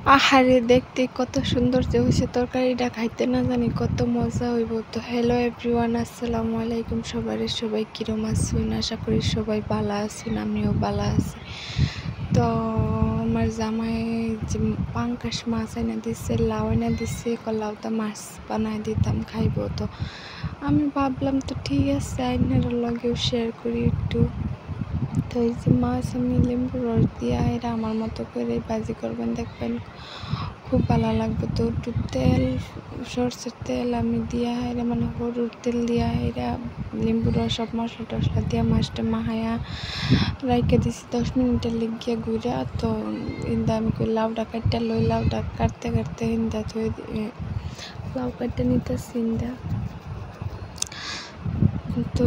আহারে দেখতে কত সুন্দর যে হয়েছে তরকারিটা, খাইতে না জানি কত মজা হইব। তো হ্যালো এভরিওয়ান, আসসালামু আলাইকুম। সবাই কিরম আছেন? আশা করি সবাই ভালো আছেন, আমিও ভালো আছি। তো আমার জামাই যে পাঙ্কাশ মাছ এনে দিচ্ছে, লাউ এনে দিচ্ছে, লাউটা মাছ বানাই দিতাম খাইব। তো আমি ভাবলাম তো ঠিক আছে আইনের লগেও শেয়ার করি একটু। তো এই যে মাছ আমি লেম্বু রস দিয়া এরা আমার মতো করে ভাজি করবেন, দেখবেন খুব ভালো লাগবে। তো একটু তেল, সরষের তেল আমি দিয়া এরা মানে হলুদ তেল দিয়া এরা লেম্বু রস সব মশলা টশলা দিয়া মাছটা মাহায়া রাইখে দিছি 10 মিনিটের লিগিয়া ঘুরা। তো ইন্দা আমি কই লাউটা কাটতে লই, লাউটা কাটতে কাটতে ইন্দা থই লাউ কাটতে নিতেছি ইন্দা। তো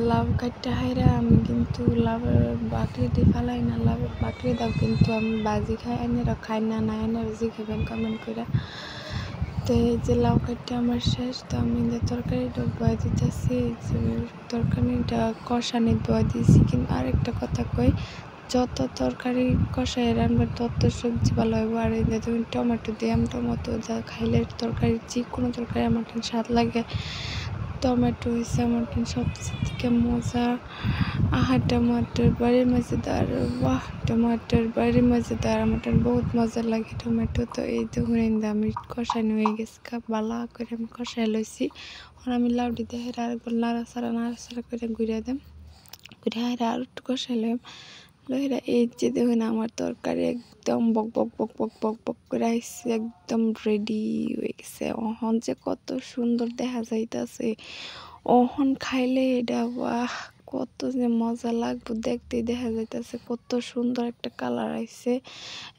লাউ কাটতে হাইরা আমি কিন্তু লাউয়ের বাকড়িটি ফালাই না, লাউয়ের বাকড়ি দাও কিন্তু আমি বাজি খাই, এনেরা খাই না, না এনেরা জিখাবেন কমেন্ট করে। তো এই যে লাউ কাটতে আমার শেষ। তো আমি তরকারিটা বয়া দিতেছি, যে তরকারিটা কষানি বয়া দিয়েছি। কিন্তু আরেকটা কথা কই, যত তরকারি কষাই রান্নার তত সবজি ভালো হইব। আর এই যে তুমি টমেটো দিয়াম, টমেটো যা খাইলে তরকারি যে কোনো তরকারি আমার স্বাদ লাগে। টমেটো হয়েছে আমার সবচেয়ে থেকে মজা। আহা টমাটোর বাড়ি মজাদার, বাহ টমাটোর বাড়ি মজাদার, আমার বহুত মজা লাগে টমেটো। তো এই দেখুন আমি কষানো হয়ে গেছে, বালা করে আমি কষাই লইছি। আমি লাউ দিতে হেরা আরেকবার নাড়াচাড়া করে ঘুরিয়ে দেম, ঘুরে হেরা আর একটু কষাইলাম লইরা। এই যে দেখুন আমার তরকারি একদম বক বক বক বক বক বক করে আইসে, একদম রেডি হয়ে গেছে। অহন যে কত সুন্দর দেখা যাইতেছে, অহন খাইলে এটা বাহ কত যে মজা লাগবে। দেখতেই দেখা যাইতেছে কত সুন্দর একটা কালার আইছে,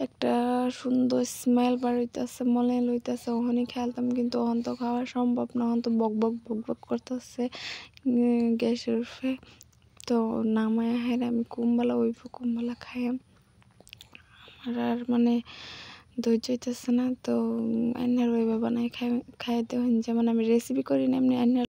একটা সুন্দর স্মেল বার হইতেছে, মনে লইতেছে ওখানে খেলতাম। কিন্তু ওখান তো খাওয়া সম্ভব না, ওখান তো বক বক বক বক করতেছে গ্যাসের উপরে। তো নামায় হেরে আমি কুম্বালা ওইব কুম্বালা খাই। আমার আর মানে ধৈর্য হইতেছে না। তো আইনার ওইভাবে বানাই খাইতে হন, যেমন আমি রেসিপি করি না এমনি আইনার